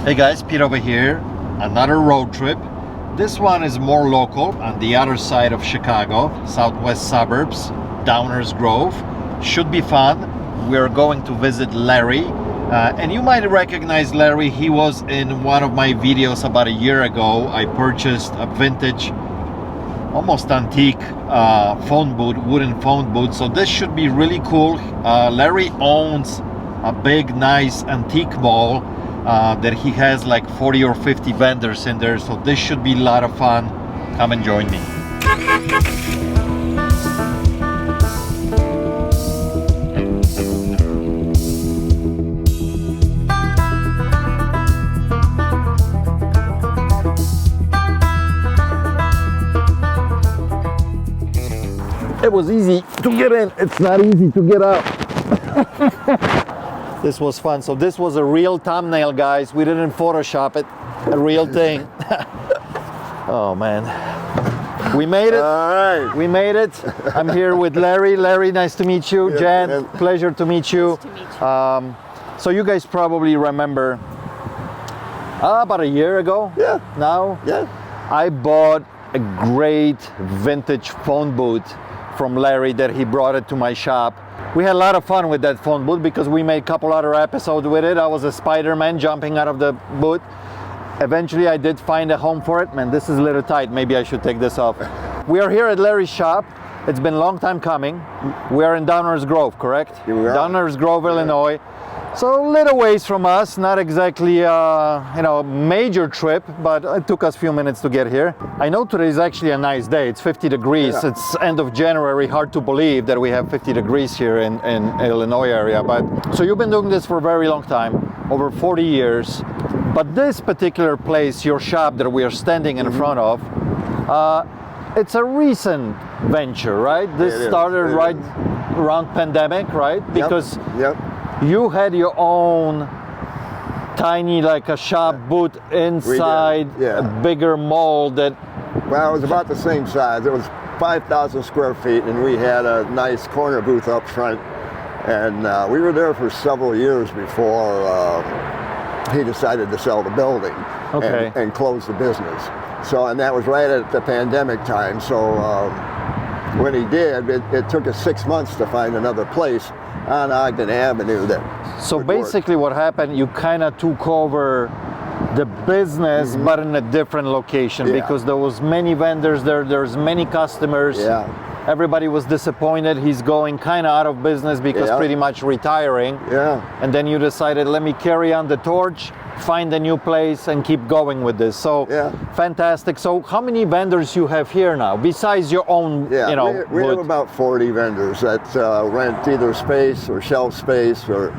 Hey guys, Pete over here. Another road trip. This one is more local, on the other side of Chicago, southwest suburbs, Downers Grove. Should be fun. We're going to visit Larry. And you might recognize Larry. He was in one of my videos about a year ago. I purchased a vintage, almost antique phone booth, wooden phone booth. So this should be really cool. Larry owns a big, nice antique mall that he has like 40 or 50 vendors in there. So this should be a lot of fun. Come and join me. It was easy to get in. It's not easy to get out. This was fun. So this was a real thumbnail, guys. We didn't Photoshop it. A real thing. Oh man. We made it. All right. We made it. I'm here with Larry. Larry, nice to meet you. Yeah, Jen, pleasure to meet you. Nice to meet you. So you guys probably remember about a year ago. Yeah. Now. Yeah. I bought a great vintage phone booth from Larry that he brought it to my shop. We had a lot of fun with that phone booth because we made a couple other episodes with it. I was a Spider-Man jumping out of the booth. Eventually I did find a home for it. Man, this is a little tight. Maybe I should take this off. We are here at Larry's shop. It's been a long time coming. We are in Downers Grove, correct? Here we are. Downers Grove, Illinois. So a little ways from us, not exactly major trip, but it took us a few minutes to get here. I know today is actually a nice day. It's 50 degrees. Yeah. It's end of January. Hard to believe that we have 50 degrees here in Illinois area. But so you've been doing this for a very long time, over 40 years. But this particular place, your shop that we are standing in front of, it's a recent venture, right? This started right around pandemic, right? Because Yep. you had your own tiny, like a shop booth inside yeah. a bigger mall that... Well, it was about the same size. It was 5,000 square feet, and we had a nice corner booth up front. And we were there for several years before he decided to sell the building and close the business. So, and that was right at the pandemic time. So when he did, it took us 6 months to find another place on Ogden Avenue that. So basically what happened, you kind of took over the business, but in a different location, because there was many vendors there, there's many customers. Yeah. Everybody was disappointed. He's going kind of out of business because pretty much retiring. Yeah. And then you decided, let me carry on the torch, find a new place and keep going with this. So fantastic. So how many vendors you have here now besides your own, we have about 40 vendors that rent either space or shelf space or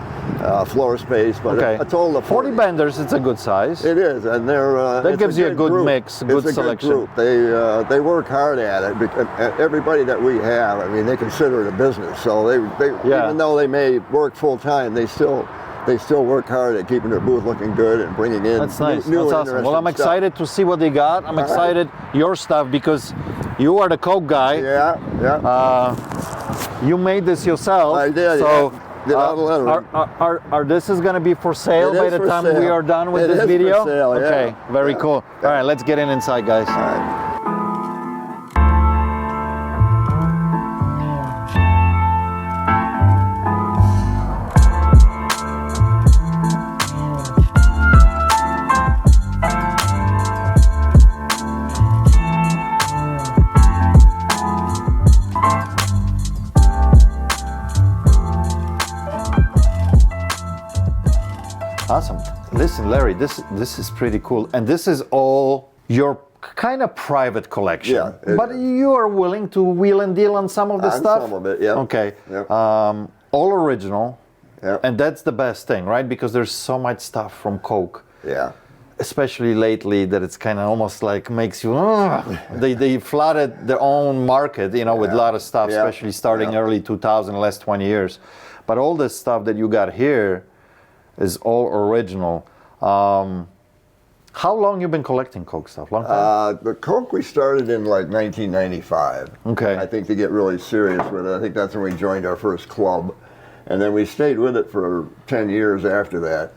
floor space, but a total of 40 vendors. It's a good size. It is, and they're that gives you a good group. mix, good selection. Good group. They work hard at it. Because everybody that we have, I mean, they consider it a business. So they even though they may work full time, they still work hard at keeping their booth looking good and bringing in That's nice. new That's awesome. Well, I'm excited to see what they got. I'm excited your stuff because you are the Coke guy. You made this yourself. I did. So Are this is going to be for sale by the time we are done with this video? For sale, okay, very cool. All right, let's get inside, guys. All right. Awesome. Listen, Larry, this is pretty cool. And this is all your kind of private collection. Yeah. But you are willing to wheel and deal on some of the stuff? Some of it, yeah. Okay. Yep. All original. Yeah. And that's the best thing, right? Because there's so much stuff from Coke. Yeah. Especially lately that it's kind of almost like makes you, they flooded their own market, with a lot of stuff, especially starting early 2000, last 20 years. But all this stuff that you got here is all original. How long you been collecting Coke stuff? Long time? The Coke we started in like 1995. Okay. I think to get really serious with it. I think that's when we joined our first club. And then we stayed with it for 10 years after that.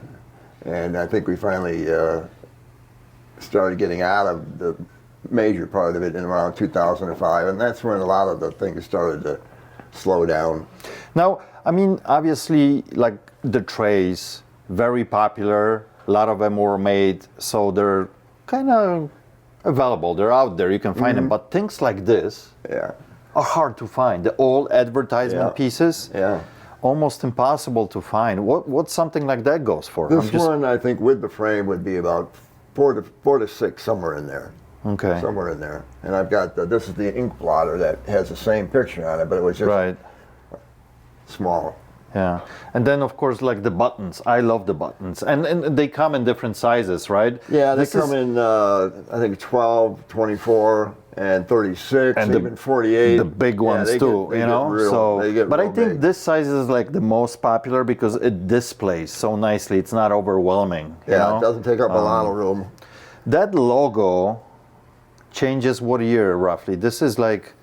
And I think we finally started getting out of the major part of it in around 2005, and that's when a lot of the things started to slow down. Now, I mean, obviously, like the trays, very popular. A lot of them were made, so they're kind of available. They're out there. You can find them. But things like this are hard to find. The old advertisement pieces, almost impossible to find. What's something like that goes for? This one, I think, with the frame would be about four to six, somewhere in there. Okay. Somewhere in there. And I've got this is the ink blotter that has the same picture on it, but it was just small. Yeah. And then, of course, like the buttons. I love the buttons. And they come in different sizes, right? Yeah, they come in, I think, 12, 24, and 36, and even 48. The big ones too, you know? But I think this size is like the most popular because it displays so nicely. It's not overwhelming. You know? It doesn't take up a lot of room. That logo changes what year, roughly? This is like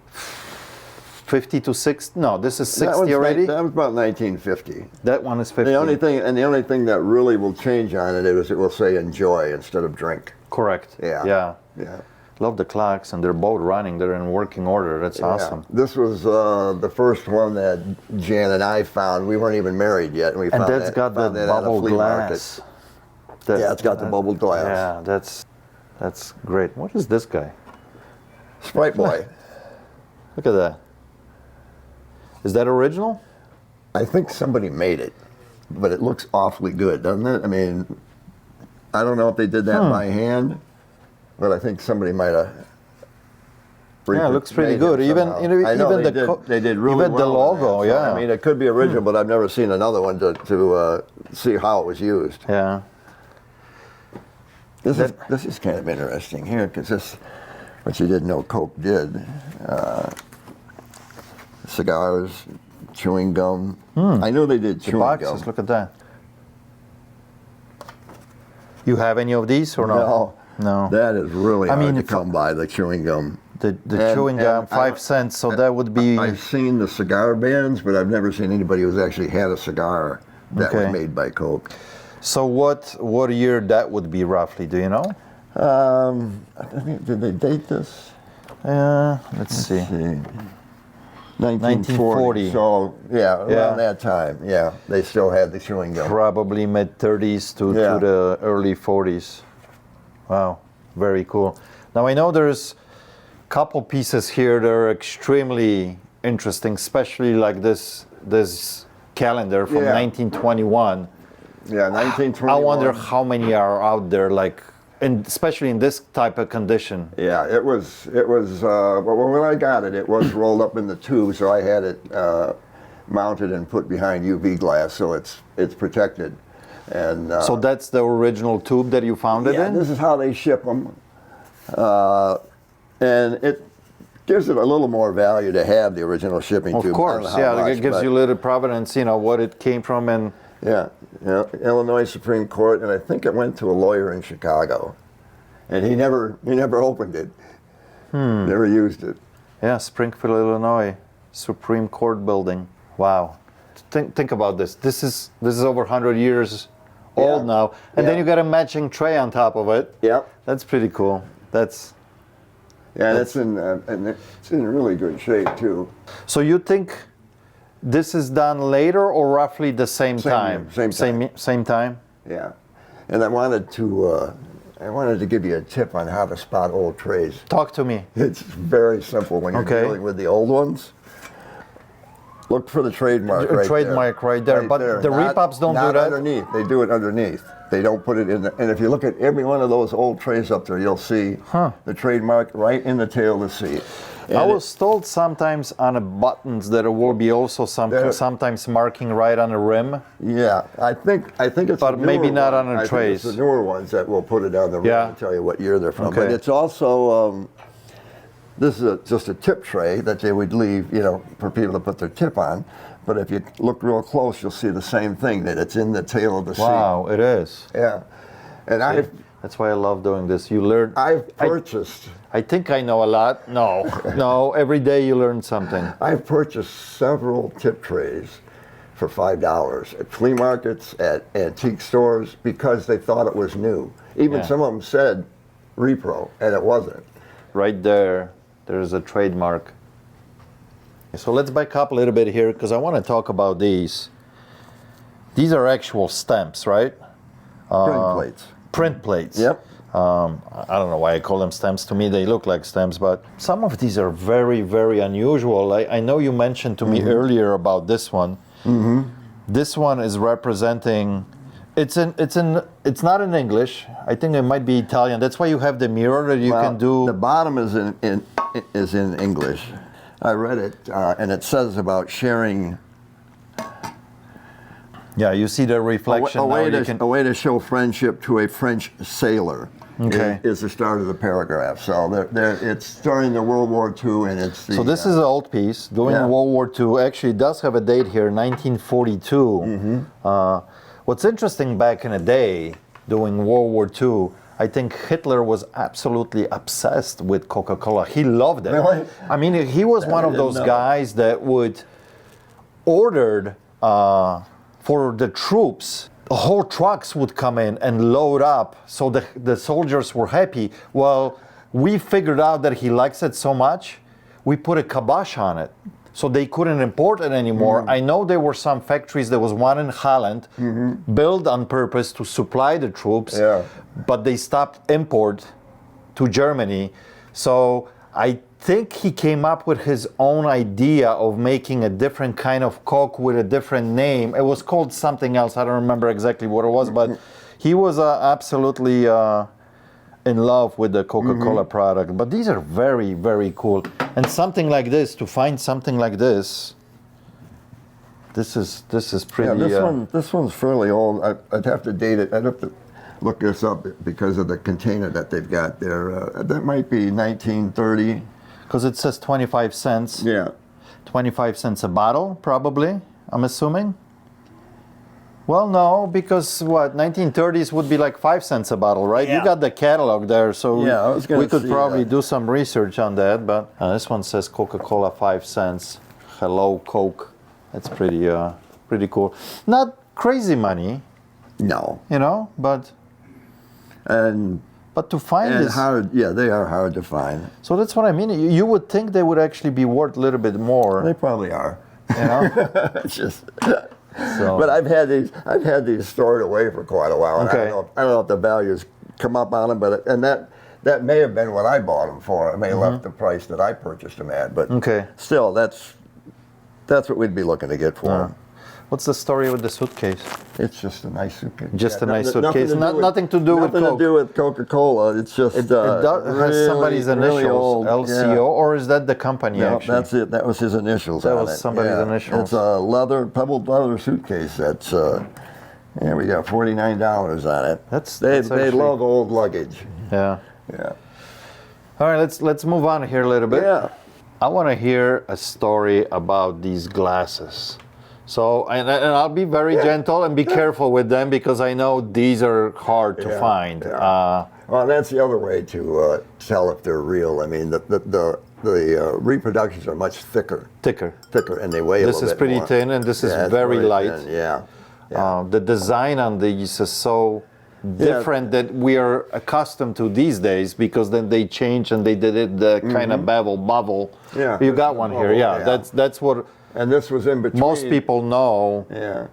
50 to 60? No, this is 60 already? That was about 1950. That one is 50. The only thing that really will change on it is it will say enjoy instead of drink. Correct. Yeah. Love the clocks, and they're both running. They're in working order. That's awesome. This was the first one that Jan and I found. We weren't even married yet. And that's got the bubble glass. It's got the bubbled glass. Yeah, that's great. What is this guy? Sprite Boy. Look at that. Is that original? I think somebody made it, but it looks awfully good, doesn't it? I mean, I don't know if they did that by hand, but I think somebody might have. Yeah, it looks pretty good. Even they did really well. Even the logo, I mean, it could be original, but I've never seen another one to see how it was used. Yeah. This is kind of interesting here, because this, what you didn't know Coke did, cigars, chewing gum. I knew they did chewing gum. Look at that. You have any of these or no? No. That is really hard to come by, the chewing gum. The chewing gum, 5 cents, so that would be... I've seen the cigar bands, but I've never seen anybody who's actually had a cigar that was made by Coke. So what year that would be roughly, do you know? I think, did they date this? Let's see. 1940. So, around that time, they still had the chewing gum. Probably mid-30s to the early 40s. Wow, very cool. Now, I know there's a couple pieces here that are extremely interesting, especially like this calendar from 1921. Yeah, 1921. I wonder how many are out there, like, and especially in this type of condition. Yeah, it was. Well, when I got it, it was rolled up in the tube, so I had it mounted and put behind UV glass, so it's protected. And so that's the original tube that you found it in? Yeah, this is how they ship them, and it gives it a little more value to have the original shipping tube. Of course, it gives you a little provenance, what it came from, and. Yeah, Illinois Supreme Court, and I think it went to a lawyer in Chicago, and he never opened it, never used it. Yeah, Springfield, Illinois, Supreme Court building. Wow, think about this. This is over 100 years old now, and then you got a matching tray on top of it. Yeah, that's pretty cool. That's it's in really good shape too. So you think this is done later or roughly the same time? Same time? Yeah. And I wanted to give you a tip on how to spot old trays. Talk to me. It's very simple when you're dealing with the old ones. Look for the trademark right there. But the repops don't do that? Underneath. They do it underneath. They don't put it in and if you look at every one of those old trays up there, you'll see the trademark right in the tail of the seat. And I was told sometimes on the buttons that there will be also sometimes marking right on the rim. Yeah, I think it's. But maybe not on the trays. It's the newer ones that will put it on the rim and tell you what year they're from. Okay. But it's also this is just a tip tray that they would leave, for people to put their tip on. But if you look real close, you'll see the same thing, that it's in the tail of the seat. Wow, it is. Yeah, and that's why I love doing this. You learn. I've purchased. I think I know a lot. No, every day you learn something. I've purchased several tip trays for $5 at flea markets, at antique stores, because they thought it was new. Even some of them said repro, and it wasn't. Right there, there's a trademark. So let's back up a little bit here, because I want to talk about these. These are actual stamps, right? Print plates. Print plates. Yep. I don't know why I call them stamps. To me, they look like stamps, but some of these are very, very unusual. I know you mentioned to me earlier about this one. This one is representing. It's not in English. I think it might be Italian. That's why you have the mirror that you can do. The bottom is in English. I read it, and it says about sharing. Yeah, you see the reflection. A way to show friendship to a French sailor. Okay. Is the start of the paragraph. So it's during the World War II, and it's. So this is an old piece during World War II. Actually, it does have a date here, 1942. What's interesting, back in the day, during World War II, I think Hitler was absolutely obsessed with Coca-Cola. He loved it. Really? I mean, he was one of those guys that would ordered for the troops. Whole trucks would come in and load up, so the soldiers were happy. Well, we figured out that he likes it so much, we put a kibosh on it, so they couldn't import it anymore. I know there were some factories, there was one in Holland, built on purpose to supply the troops, but they stopped import to Germany. So I think he came up with his own idea of making a different kind of Coke with a different name. It was called something else. I don't remember exactly what it was, but he was absolutely in love with the Coca-Cola product. But these are very, very cool. And something like this, to find something like this, this is pretty. Yeah, this one's fairly old. I'd have to date it. I'd have to look this up because of the container that they've got there. That might be 1930. Because it says 25 cents. Yeah. 25 cents a bottle, probably, I'm assuming. Well, no, because what, 1930s would be like 5 cents a bottle, right? Yeah. You got the catalog there, so we could probably that. do some research on that. But this one says Coca-Cola 5 cents. Hello, Coke. That's pretty cool. Not crazy money. No. You know, but to find this hard, they are hard to find. So that's what I mean. You would think they would actually be worth a little bit more. They probably are. You know, it's just. So. But I've had these stored away for quite a while. And I don't know if the values come up on them, but that may have been what I bought them for. It may have left the price that I purchased them at, but still, that's what we'd be looking to get for them. What's the story with the suitcase? It's just a nice suitcase. Just a nice suitcase. Nothing to do with Coke. Nothing to do with Coca-Cola. It's just it has somebody's initials, really old, LCO, or is that the company? No, actually? that's it. That was his initials. That was somebody's initials. It's a pebbled leather suitcase. That's we got $49 on it. They love old luggage. Yeah. Yeah. All right, let's move on here a little bit. Yeah. I want to hear a story about these glasses. So, and I'll be very gentle and be careful with them, because I know these are hard to find. Yeah. Well, that's the other way to tell if they're real. I mean, the reproductions are much thicker, and they weigh a little bit more. This is pretty thin, and this is very light. Thin, yeah. The design on these is so different that we are accustomed to these days, because then they change and they did it the kind of bubble. Yeah. You got one here. Yeah. That's what. And this was in between. Most people know Yeah.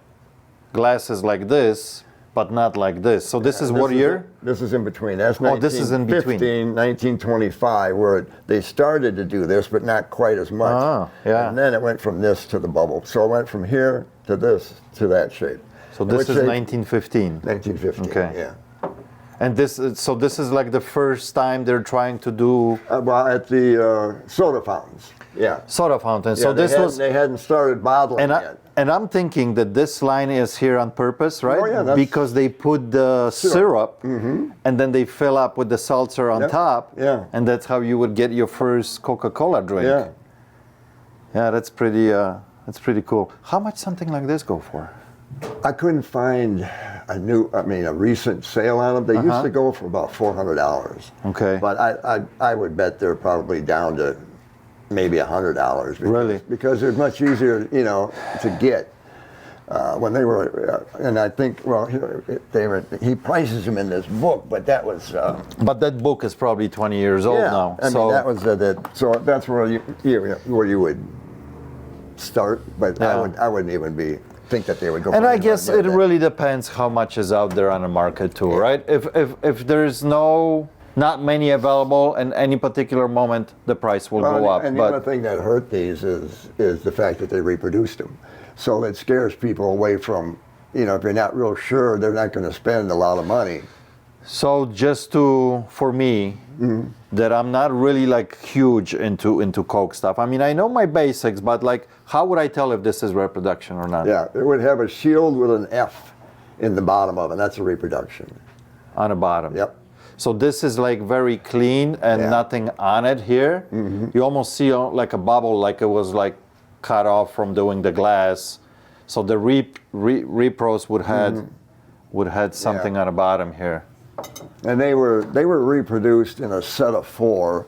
glasses like this, but not like this. So this is what year? This is in between. That's this is in between. 1925, where they started to do this, but not quite as much. Ah, yeah. And then it went from this to the bubble. So it went from here to this to that shape. So this is 1915. 1915. Okay. Yeah. And this is like the first time they're trying to do well, at the soda fountains. Yeah. Soda fountain. Yeah, So they hadn't started bottling yet. And I'm thinking that this line is here on purpose, right? Oh, yeah, because they put the syrup and then they fill up with the seltzer on top. Yeah. And that's how you would get your first Coca-Cola drink. Yeah. Yeah, that's pretty cool. How much something like this go for? I couldn't find a recent sale on them. They used to go for about $400. Okay. But I would bet they're probably down to maybe $100. Really? Because they're much easier, to get. when they were, and I think, well, he prices them in this book, but that was. But that book is probably 20 years old now. I mean, that was so that's where you would start, but I wouldn't even think that they would go. And I guess it really depends how much is out there on the market too, right? If there's not many available in any particular moment, the price will go up. And the other thing that hurt these is the fact that they reproduced them. So it scares people away from, if you're not real sure, they're not going to spend a lot of money. So for me, that I'm not really like huge into Coke stuff. I mean, I know my basics, but like, how would I tell if this is reproduction or not? Yeah, it would have a shield with an F in the bottom of it. That's a reproduction. On the bottom. Yep. So this is like very clean and nothing on it here. You almost see like a bubble, like it was like cut off from doing the glass. So the repros would had something on the bottom here. And they were reproduced in a set of 4,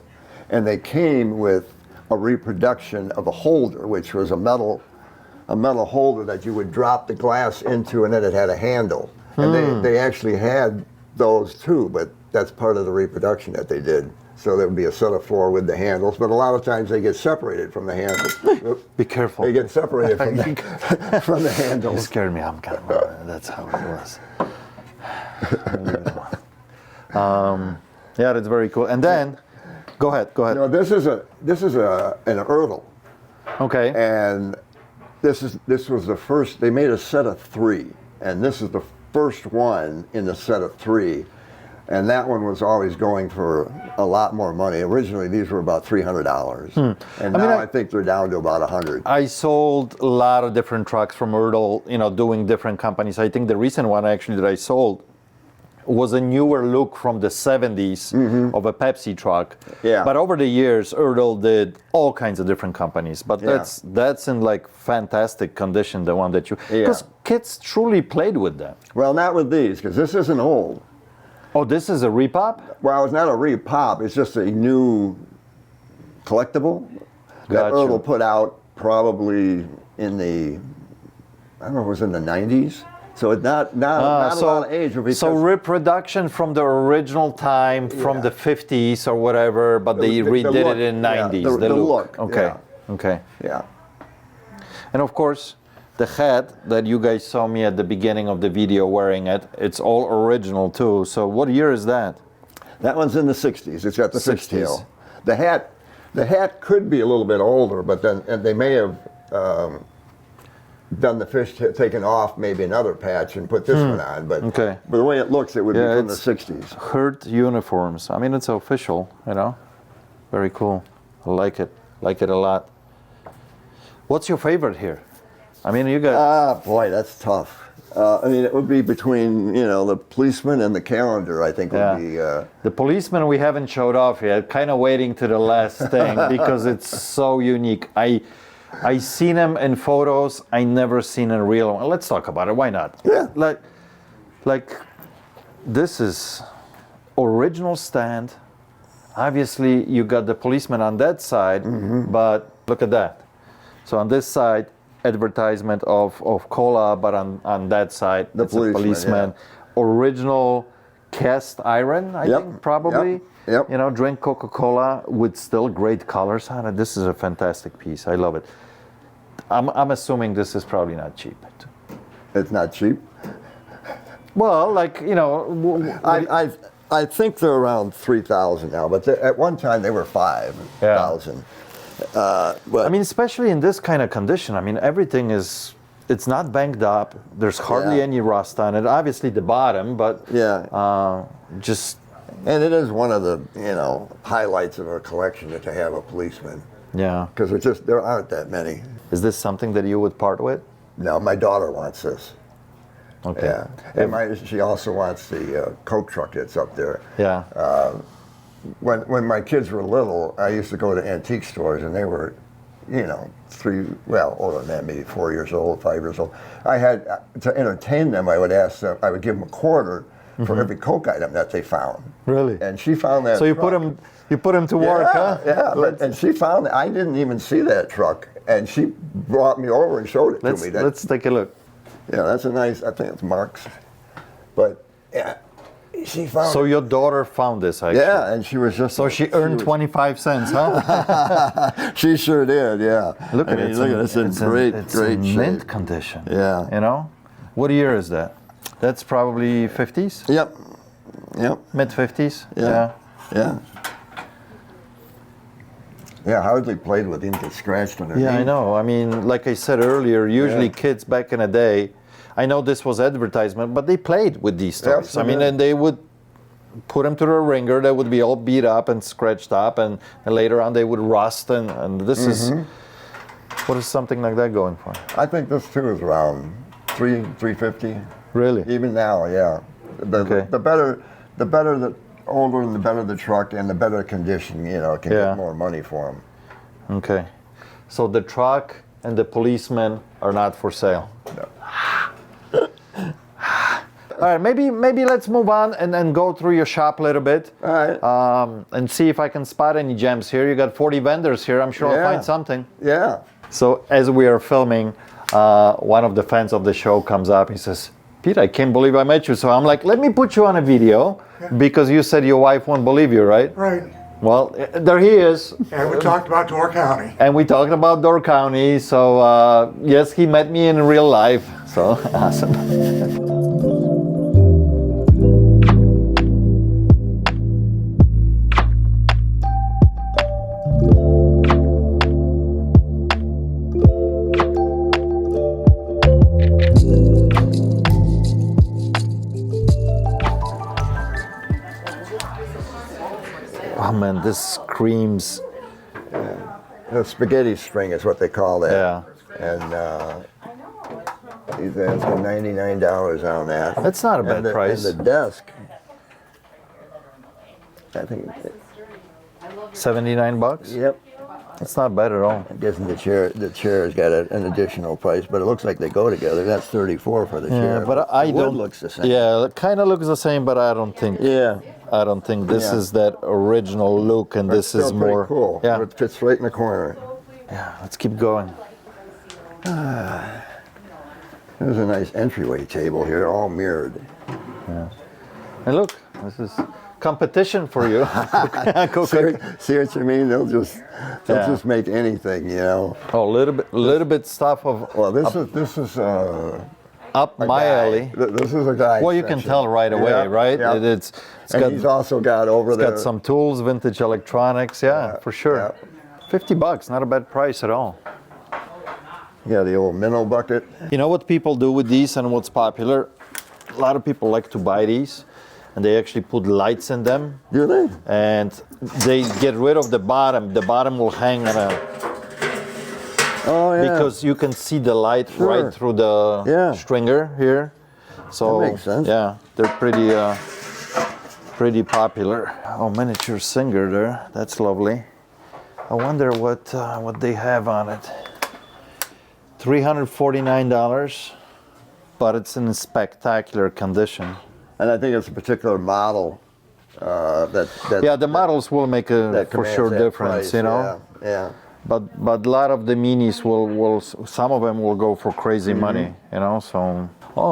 and they came with a reproduction of a holder, which was a metal holder that you would drop the glass into, and then it had a handle. And they actually had those too, but that's part of the reproduction that they did. So there would be a set of 4 with the handles, but a lot of times they get separated from the handles. Be careful. They get separated from the handles. You scared me. I'm kind of, that's how it was. Yeah, that's very cool. And then, go ahead. No, this is an Erdl. Okay. And this was the first. They made a set of 3, and this is the first one in the set of 3. And that one was always going for a lot more money. Originally, these were about $300, and now I think they're down to about $100. I sold a lot of different trucks from Erdl, doing different companies. I think the recent one actually that I sold was a newer look from the 70s of a Pepsi truck. Yeah. But over the years, Erdl did all kinds of different companies. But that's in like fantastic condition, the one that because kids truly played with them. Well, not with these, because this isn't old. Oh, this is a repop? Well, it's not a repop. It's just a new collectible that Erdl put out probably in the, I don't know, it was in the 90s. So it's not a lot of age. So reproduction from the original time, from the 50s or whatever, but they redid it in the 90s. The look. Okay. Okay. Yeah. And of course, the hat that you guys saw me at the beginning of the video wearing it's all original too. So what year is that? That one's in the 60s. It's got the fishtail. The hat could be a little bit older, but then they may have done the fish taken off maybe another patch and put this one on. But the way it looks, it would be from the 60s. Hurt uniforms. I mean, it's official, Very cool. I like it. Like it a lot. What's your favorite here? I mean, you got... boy, that's tough. I mean, it would be between, the policeman and the calendar, I think would be... The policeman we haven't showed off yet, kind of waiting to the last thing because it's so unique. I seen him in photos, I never seen in real one. Let's talk about it, why not? Yeah. Like this is original stand. Obviously, you got the policeman on that side, but look at that. So on this side, advertisement of cola, but on that side, the policeman. Original cast iron, I think, probably. Yep. Drink Coca-Cola with still great colors on it. This is a fantastic piece. I love it. I'm assuming this is probably not cheap. It's not cheap? Well, I think they're around 3,000 now, but at one time they were 5,000. I mean, especially in this kind of condition. I mean, everything it's not banged up. There's hardly any rust on it. Obviously the bottom, but just... And it is one of the, highlights of our collection to have a policeman. Yeah. Because there aren't that many. Is this something that you would part with? No, my daughter wants this. Okay. Yeah. And she also wants the Coke truck that's up there. Yeah. When my kids were little, I used to go to antique stores, and they were, older than that, maybe 4 years old, 5 years old. I had to entertain them. I would ask them. I would give them a quarter for every Coke item that they found. Really? And she found that. So you truck. put them to work, huh? Yeah. And she found. I didn't even see that truck, and she brought me over and showed it to me. Let's take a look. Yeah, that's a nice, I think it's Mark's. But yeah, she found So your daughter found this, actually? Yeah, and she was just... So she earned 25 cents, huh? She sure did, yeah. Look at it. Look at this in great shape. Mint condition. Yeah. You know? What year is that? That's probably 50s? Yep. Mid 50s? Yeah. Yeah, hardly played with, didn't get scratched underneath. Yeah, I know. I mean, like I said earlier, usually kids back in the day, I know this was advertisement, but they played with these toys. Absolutely. I mean, and they would put them to the ringer, they would be all beat up and scratched up, and later on they would rust, and this is, what is something like that going for? I think this too is around $350. Really? Even now, yeah. The better, the older and the better the truck and the better condition, you know, can get more money for them. Okay. So the truck and the policeman are not for sale. No. All right, maybe let's move on and go through your shop a little bit. All right. And see if I can spot any gems here. You got 40 vendors here. I'm sure I'll find something. Yeah. So as we are filming, one of the fans of the show comes up. He says, "Pete, I can't believe I met you." So I'm like, let me put you on a video because you said your wife won't believe you, right? Right. Well, there he is. And we talked about Door County. And we talked about Door County. So yes, he met me in real life. So awesome. Oh man, this screams. The spaghetti string is what they call that. Yeah. And he's asking $99 on that. That's not a bad price. And the desk, I think. 79 bucks? Yep. That's not bad at all. I guess the chair's got an additional price, but it looks like they go together. That's $34 for the chair. Yeah, but I the wood don't. looks the same. Yeah, it kind of looks the same, but I don't think. Yeah. I don't think this is that original look, and But this is still pretty more. cool. Yeah. It fits right in the corner. Yeah. Let's keep going. There's a nice entryway table here, all mirrored. Yeah. And look, this is competition for you. See what you mean? They'll just make anything, you know. Oh, little bit stuff of. Well, this is up my alley. This is a guy. Well, you can tell right away, right? Yeah. It's and got, he's also got over it's there. got some tools, vintage electronics. Yeah, for sure. Yeah. $50, not a bad price at all. Yeah, the old minnow bucket. You know what people do with these and what's popular? A lot of people like to buy these, and they actually put lights in them. Do they? And they get rid of the bottom. The bottom will hang on a. Oh yeah. Because you can see the light right through the stringer here. So that makes sense. Yeah, they're pretty popular. Oh, miniature singer there. That's lovely. I wonder what they have on it. $349, but it's in spectacular condition. And I think it's a particular model that. Yeah, the models will make a for sure difference, price. you know. Yeah. But a lot of the minis will some of them will go for crazy money, you know. So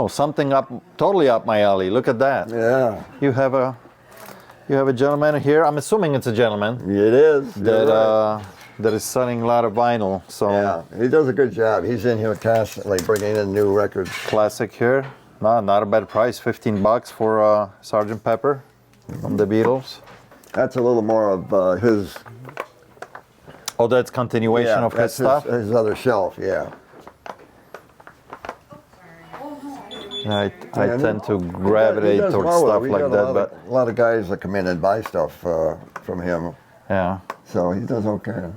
something totally up my alley. Look at that. Yeah. You have a gentleman here. I'm assuming it's a gentleman. It is. That is selling a lot of vinyl. So yeah, he does a good job. He's in here constantly bringing in new records. Classic here. No, not a bad price. $15 for Sgt. Pepper from the Beatles. That's a little more of his. Oh, that's continuation of his stuff? His other shelf, yeah. I tend to gravitate towards stuff like that, but a lot of guys that come in and buy stuff from him. yeah. So he does okay.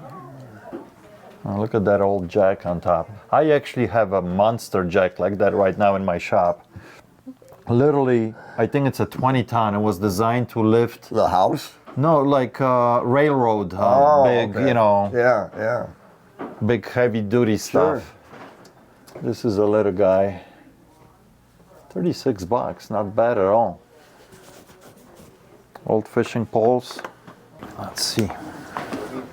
Oh, look at that old jack on top. I actually have a monster jack like that right now in my shop. Literally, I think it's a 20-ton. It was designed to lift. The house? No, like railroad, big, okay. you know. Yeah. Big heavy-duty stuff. Sure. This is a little guy. $36, not bad at all. Old fishing poles. Let's see.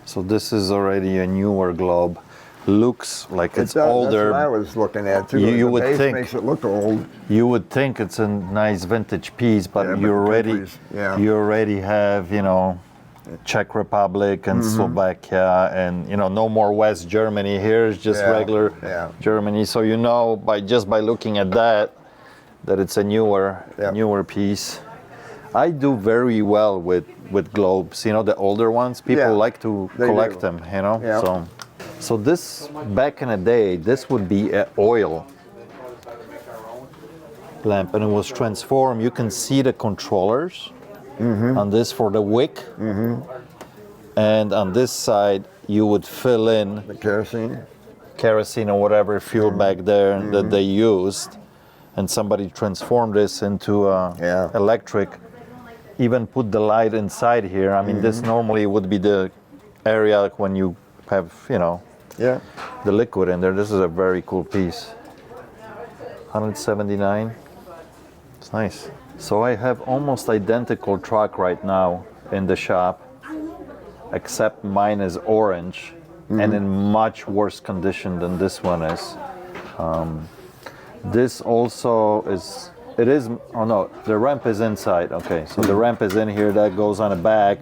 So this is already a newer globe. looks like it's That's older. what I was looking at too. You The would base think- makes it look old. You would think it's a nice vintage piece, but Yeah, but you the already countries, yeah. you already have, you know, Czech Republic and Slovakia, and you know, no more West Germany. Here's just Yeah, regular yeah. Germany. So you know by looking at that it's a newer piece. I do very well with globes. You know, the older ones. People Yeah, like to they collect do. them. You know, Yeah. so this back in the day, this would be an oil lamp, and it was transformed. You can see the controllers on this for the wick, and on this side you would fill in The kerosene. or whatever fuel back there that they used, and somebody transformed this into electric. Even put the light inside here. I mean, this normally would be the area like when you have, you know, Yeah. the liquid in there. This is a very cool piece. 179. It's nice. So I have almost identical truck right now in the shop, except mine is orange and in much worse condition than this one is. This also is, oh no, the ramp is inside. Okay, so the ramp is in here, that goes on the back.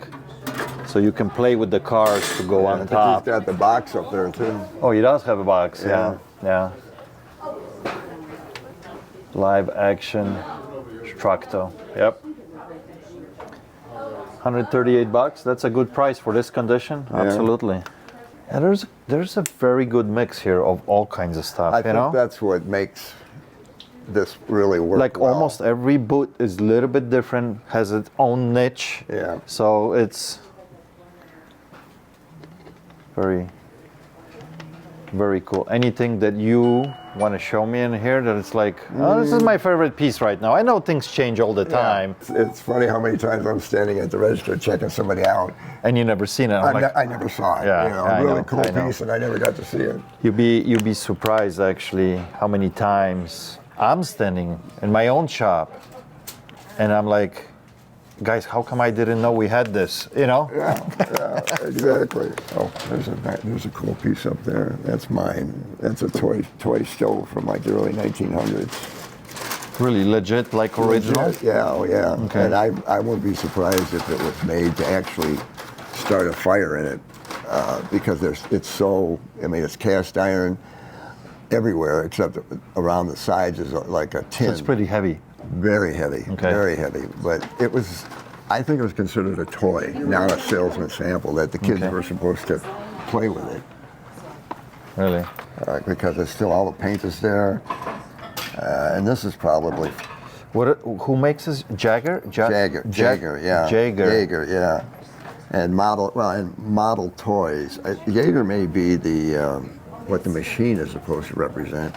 So you can play with the cars to go I on think top. he's got the box up there too. Oh, he does have a box, Yeah. yeah. Live action Structo, yep. 138 bucks, that's a good price for this condition, absolutely. And there's a very good mix here of all kinds of stuff, I you think know? that's what makes this really work. Like well. almost every boot is a little bit different, has its own niche. Yeah. So it's very, very cool. Anything that you want to show me in here that it's like, oh, this is my favorite piece right now. I know things change all the time, It's funny how many times I'm standing at the register checking somebody out. and you never seen it. I'm like, I never saw it. Yeah, you know, I really know, cool I know. piece, and I never got to see it. you'd be surprised actually how many times I'm standing in my own shop, and I'm like, guys, how come I didn't know we had this? You know? Yeah, exactly. Oh, there's a cool piece up there. That's mine. That's a toy stove from like the early 1900s. Really legit, like original. Legit, yeah, oh yeah. Okay. And I wouldn't be surprised if it was made to actually start a fire in it, because it's so. I mean, it's cast iron everywhere except around the sides is like a tin. It's pretty heavy. Very heavy, Okay. very heavy. But I think it was considered a toy, not a salesman sample, that the kids Okay. were supposed to play with it. Really. Because it's still, all the paint is there. And this is probably Who makes this? Jagger? Jagger, yeah. Jagger. Jaeger, yeah. And model toys. Jaeger may be what the machine is supposed to represent.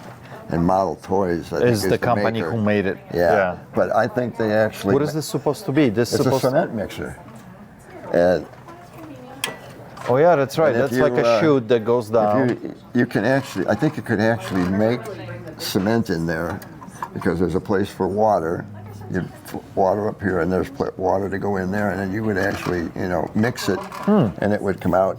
And Model Toys I think, Is the company maker. who made it. Yeah. But I think they actually. What is this supposed to be? This It's a supposed cement mixer. And Oh yeah, that's right. And if That's like a you, chute that goes down. you can actually, I think you could actually make cement in there because there's a place for water. You water up here, and there's water to go in there, and then you would actually, mix it, and it would come out.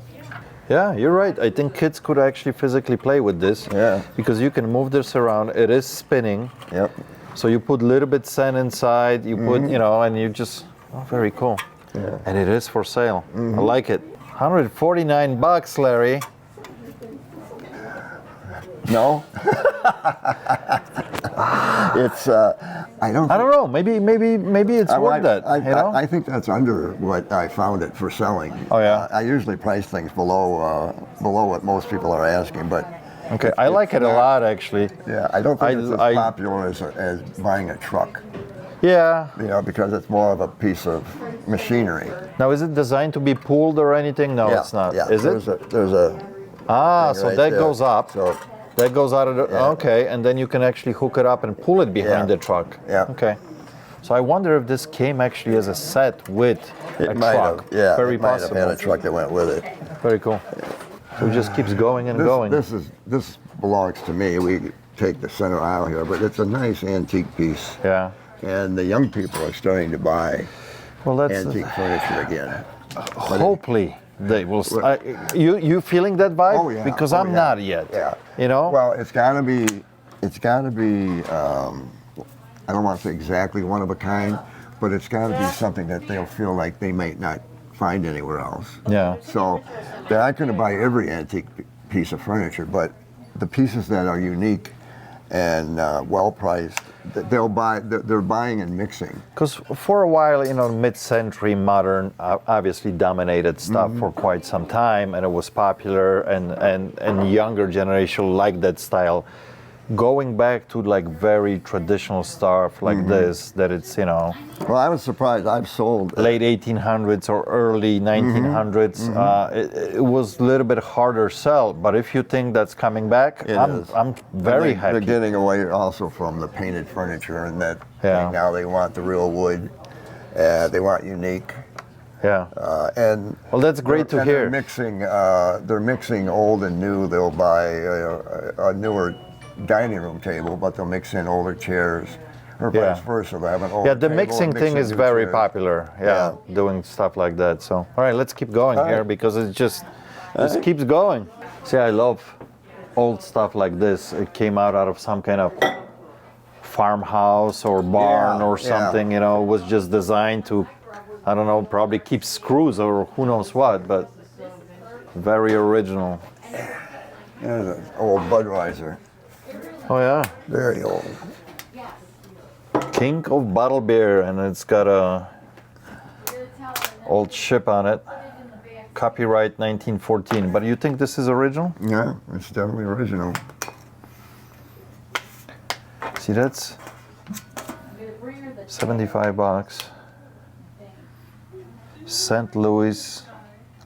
Yeah, you're right. I think kids could actually physically play with this. Yeah. Because you can move this around. It is spinning. Yep. So you put a little bit sand inside. You put, and you just. Oh, very cool. Yeah. And it is for sale. I like it. 149 bucks, Larry. No. It's. I don't know. Maybe it's worth that. I think that's under what I found it for selling. Oh yeah. I usually price things below what most people are asking, but. Okay, I like it a lot actually. Yeah, I don't think it's as popular as buying a truck. Yeah. Because it's more of a piece of machinery. Now, is it designed to be pulled or anything? No, Yeah, it's not. Yeah. Is there's it? There's a. So right that there. goes up. So. That goes out of the, Yeah. okay, and then you can actually hook it up and pull it behind Yeah. the truck. Yeah. Okay. So I wonder if this came actually as a set with a It might truck. have. Yeah. Very it might possible. have had a truck that went with it. Very cool. So it just keeps going and going. This belongs to me. We take the center aisle here, but it's a nice antique piece. Yeah. And the young people are starting to buy Well, that's antique furniture again. hopefully they will. You feeling that vibe? Oh yeah. Because I'm not yet. Yeah. You know. Well, it's got to be. I don't want to say exactly one of a kind, but it's got to be something that they'll feel like they might not find anywhere else. Yeah. So they're not going to buy every antique piece of furniture, but the pieces that are unique and well priced, they'll buy. They're buying and mixing. Because for a while, mid-century modern obviously dominated stuff for quite some time, and it was popular, and younger generation liked that style. Going back to like very traditional stuff like this, that it's Well, I was surprised. I've sold late 1800s or early 1900s. It was a little bit harder sell, but if you think that's coming back, I'm very happy. They're getting away also from the painted furniture, and that now they want the real wood. They want unique. Yeah. And well, that's great to hear. They're mixing old and new. They'll buy a newer dining room table, but they'll mix in older chairs, or vice versa. They have an older the table mixing and thing is very chairs. popular. Doing stuff like that. So, all right, let's keep going here because it just keeps going. See, I love old stuff like this. It came out of some kind of farmhouse or barn or something. It was just designed to, I don't know, probably keep screws or who knows what, but very original. There's an old Budweiser. Oh yeah, Very old. King of Bottle Beer, and it's got a old ship on it. Copyright 1914. But you think this is original? Yeah, it's definitely original. See, that's $75. St. Louis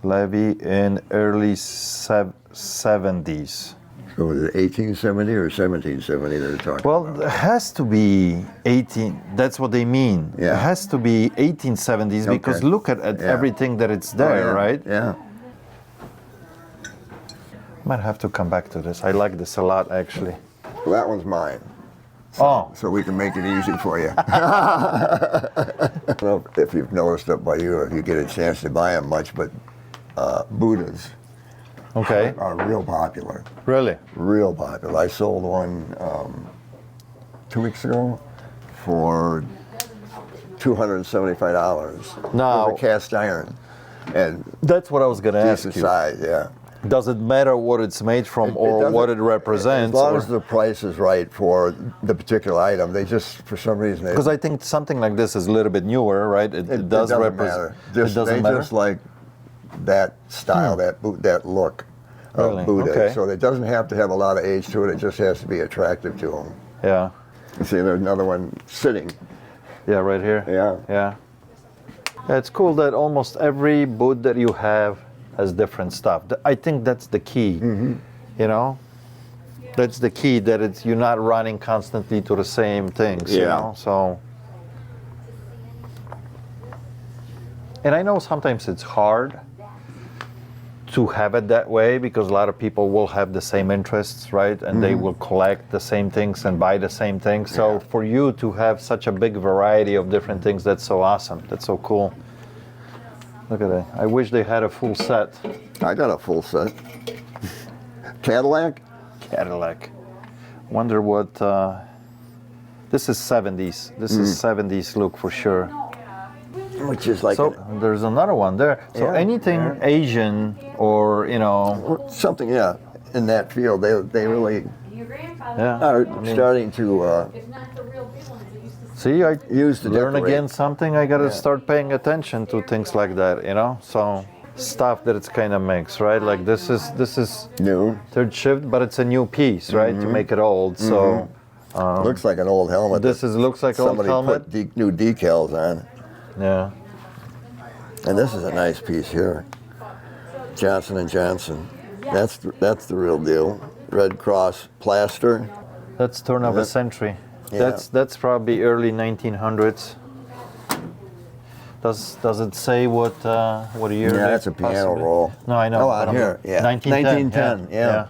levy in early 70s. So was it 1870 or 1770 they're talking Well, about? it has to be 18. That's what they mean. Yeah. It has to be 1870s because look at everything that it's there, right? Yeah. Might have to come back to this. I like this a lot, actually. Well, that one's mine. So we can make it easy for you. I don't know if you've noticed it by you or if you get a chance to buy them much, but Buddhas are real popular. Really? Real popular. I sold one 2 weeks ago for $275. Now, it was a cast iron, and that's what I was going to ask decent you. size. Yeah. Does it matter what it's made from or what it represents? As long as the price is right for the particular item, they just, for some reason, because I think something like this is a little bit newer, right? It does doesn't represent. matter. It doesn't matter. Just like that style, that look of Really? Buddha. Okay. So it doesn't have to have a lot of age to it. It just has to be attractive to them. Yeah. You see, there's another one sitting. Yeah, right here. Yeah. Yeah. Yeah, it's cool that almost every booth that you have has different stuff. I think that's the key. You know, that's the key, that you're not running constantly to the same things. You know? So. And I know sometimes it's hard to have it that way because a lot of people will have the same interests, right? And they will collect the same things and buy the same things. So for you to have such a big variety of different things, that's so awesome. That's so cool. Look at that. I wish they had a full set. I got a full set. Cadillac? Cadillac. Wonder what, this is 70s. This is 70s look for sure. Which is like there's another one there. So anything Asian or, something, in that field, they really are starting to see, I use to learn decorate. again something. I got to start paying attention to things like that, So stuff that it's kind of mixed, right? Like this is new third shift, but it's a new piece, right? To make it old. So looks like an old helmet. Looks like old helmet. Somebody put new decals on. Yeah. And this is a nice piece here. Johnson & Johnson. That's the real deal. Red Cross plaster. That's turn of a century. Yeah. That's probably early 1900s. Does it say what year? Yeah, that's a piano possibly? roll. No, I know. Oh, out here. Yeah. 1910. 1910. Yeah.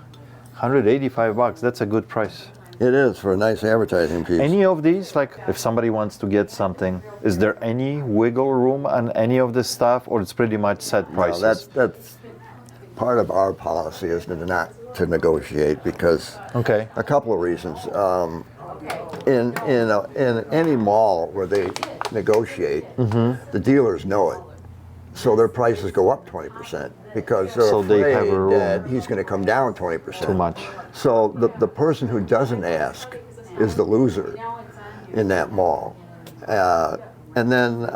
$185. That's a good price. It is for a nice advertising piece. Any of these, like if somebody wants to get something, is there any wiggle room on any of this stuff, or it's pretty much set prices? No, that's part of our policy is not to negotiate because Okay. a couple of reasons. In any mall where they negotiate, the dealers know it, so their prices go up 20% because they're So they afraid have a room. that he's going to come down 20%. Too much. So the person who doesn't ask is the loser in that mall, and then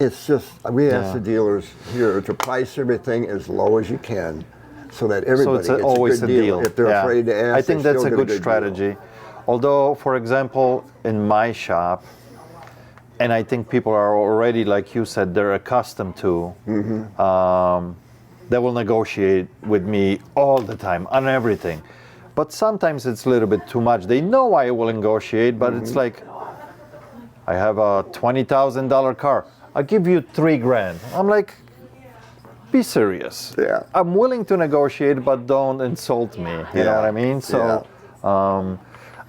it's just we ask the dealers here to price everything as low as you can, so that everybody So it's gets always a good deal. If they're Yeah. afraid to ask, I think they that's still a get good deal. strategy. Although, for example, in my shop, and I think people are already, like you said, they're accustomed to, they will negotiate with me all the time on everything. But sometimes it's a little bit too much. They know I will negotiate, but it's like, I have a $20,000 car. I'll give you $3,000. I'm like, be serious. Yeah. I'm willing to negotiate, but don't insult me. You know what I mean? So,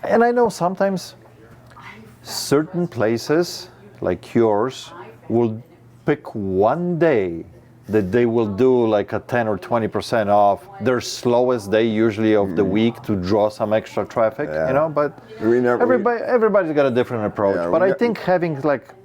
and I know sometimes certain places like yours will pick one day that they will do like a 10 or 20% off their slowest day usually of the week to draw some extra traffic, you know, but everybody's got a different approach. But I think having like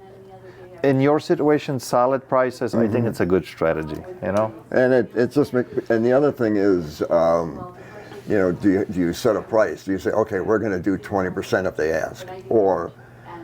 in your situation solid prices, I think it's a good strategy, you know. And it just and the other thing is, you know, do you set a price? Do you say, okay, we're going to do 20% if they ask, or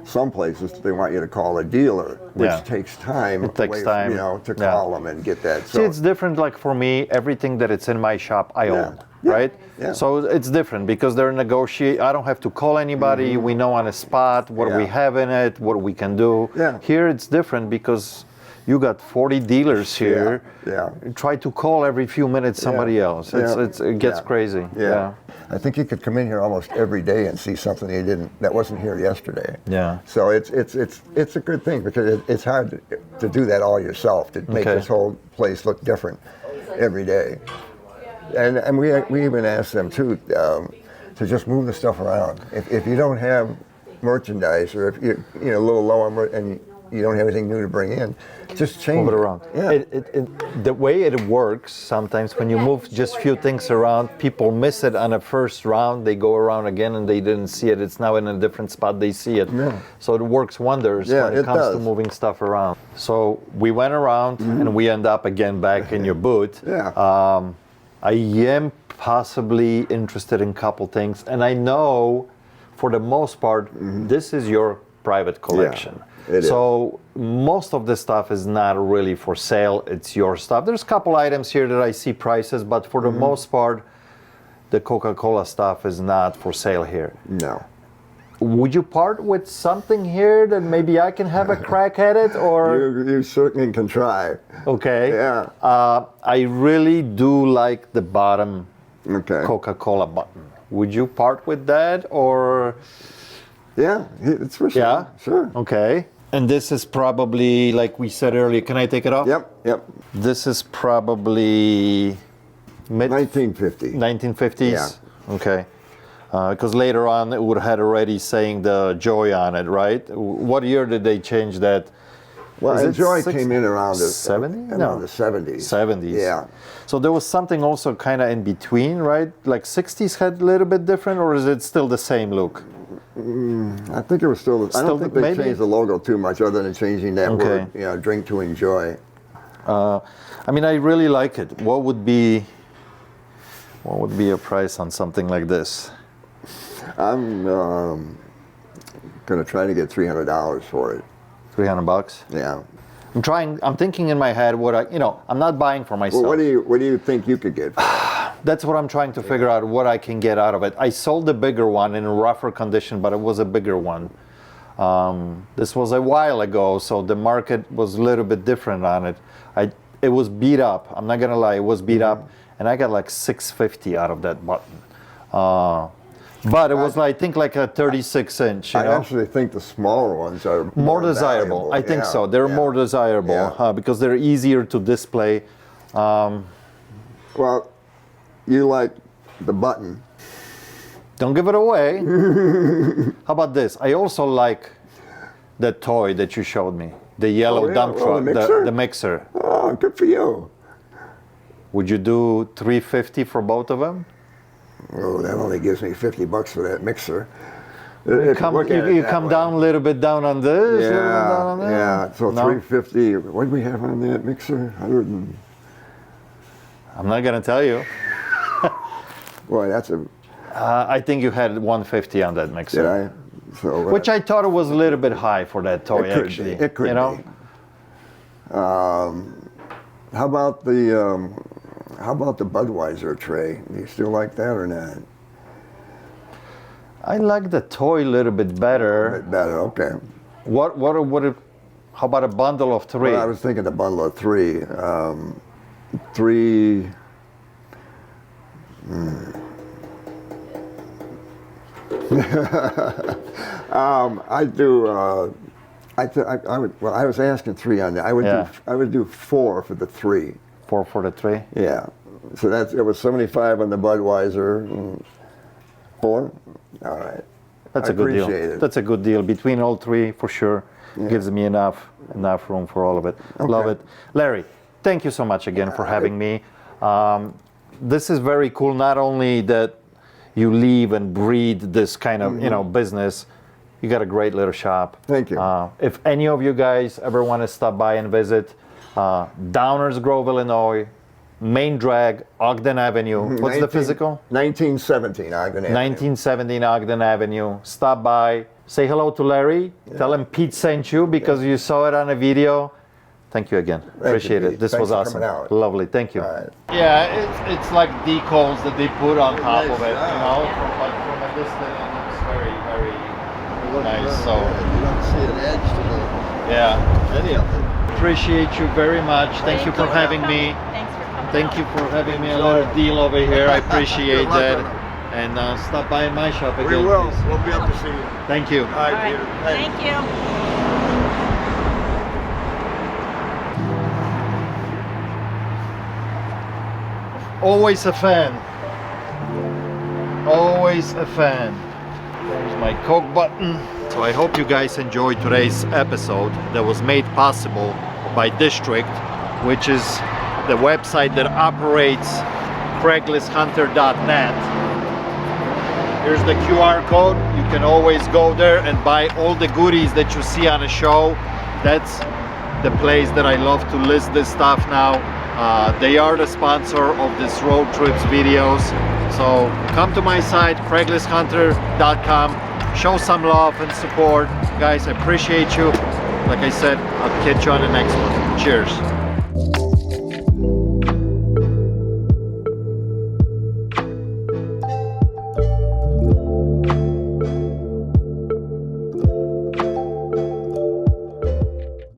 some places they want you to call a dealer, which takes time. It takes time, you know, to call them and get that. So see, it's different. Like for me, everything that it's in my shop, I own, right? Yeah. So it's different because they're negotiate. I don't have to call anybody. We know on the spot what we have in it, what we can do. Yeah. Here it's different because you got 40 dealers here. Yeah. Try to call every few minutes somebody else. It gets crazy. Yeah. I think you could come in here almost every day and see something that wasn't here yesterday. Yeah. So it's a good thing because it's hard to do that all yourself, to make this whole place look different every day. And we even ask them too to just move the stuff around. If you don't have merchandise, or if you're a little low on and you don't have anything new to bring in, just change Move it around. Yeah. The way it works, sometimes when you move just few things around, people miss it on a first round. They go around again and they didn't see it. It's now in a different spot. They see it. Yeah. So it works wonders when it comes to moving stuff around. So we went around and we end up again back in your booth. Yeah. I am possibly interested in a couple things, and I know for the most part this is your private collection. Yeah. So most of the stuff is not really for sale. It's your stuff. There's a couple items here that I see prices, but for the most part, the Coca-Cola stuff is not for sale here. No. Would you part with something here that maybe I can have a crack at it, or? You certainly can try. Okay. Yeah. I really do like the bottom Coca-Cola button. Would you part with that, or? Yeah, it's for sure. Yeah? Sure. Okay. And this is probably, like we said earlier, can I take it off? Yep. This is probably 1950. 1950s? Yeah. Okay. Because later on it would have already saying the Joy on it, right? What year did they change that? Well, and Joy came in around the 70s? Around the 70s. 70s. Yeah. So there was something also kind of in between, right? Like 60s had a little bit different, or is it still the same look? I think it was still. I don't think they changed the logo too much, other than changing that word, drink to enjoy. I mean, I really like it. What would be a price on something like this? I'm gonna try to get $300 for it. $300? Yeah. I'm thinking in my head I'm not buying for myself. Well, what do you think you could get for it? That's what I'm trying to figure out, what I can get out of it. I sold the bigger one in a rougher condition, but it was a bigger one. This was a while ago, so the market was a little bit different on it. It was beat up. I'm not gonna lie, it was beat up, and I got like $650 out of that button. But it was, I think, like a 36-inch. I actually think the smaller ones are more desirable. valuable. I think so. They're more desirable because they're easier to display. Well, you like the button. Don't give it away. How about this? I also like the toy that you showed me. The yellow dump truck, the mixer. Oh, good for you. Would you do $350 for both of them? Oh, that only gives me $50 for that mixer. You come down a little bit down on this. Yeah. So no? $350. What did we have on that mixer? 100 and... I'm not gonna tell you. Boy, that's a. I think you had $150 on that mixer. Did I? So, which I thought it was a little bit high for that toy, actually. It could be. How about the Budweiser tray? Do you still like that or not? I like the toy a little bit better. A bit better, okay. How about a bundle of 3? Well, I was thinking a bundle of 3. 3. I do. I was asking 3 on that. I would do 4 for the 3. 4 for the 3. Yeah. So it was 75 on the Budweiser. And 4. All right. That's a good deal. It. That's a good deal between all 3 for sure. Yeah. Gives me enough room for all of it. Okay. Love it, Larry. Thank you so much again for having me. This is very cool. Not only that you live and breathe this kind of business. You got a great little shop. Thank you. If any of you guys ever want to stop by and visit Downers Grove, Illinois, Main Drag, Ogden Avenue. What's the physical? 1917 Ogden Avenue. 1917 Ogden Avenue. Stop by. Say hello to Larry. Yeah. Tell him Pete sent you because you saw it on a video. Thank you again. Appreciate it. This was awesome. Lovely. Thank you. Right. Yeah, it's like decals that they put on top of it, from a distance. It's very, very nice. So you don't see an edge to the. Yeah. Appreciate you very much. Thank you for having me. Thanks for coming. Thank you for having me a little deal over here. I appreciate that. And stop by my shop again. We will. Please. We'll be up to see you. Thank you. All right, Peter. Thank you. Always a fan. Always a fan. There's my Coke button. So I hope you guys enjoyed today's episode that was made possible by District, which is the website that operates CraigslistHunter.net. Here's the QR code. You can always go there and buy all the goodies that you see on a show. That's the place that I love to list this stuff now. They are the sponsor of this road trips videos. So come to my site, CraigslistHunter.com. Show some love and support. Guys, I appreciate you. Like I said, I'll catch you on the next one. Cheers.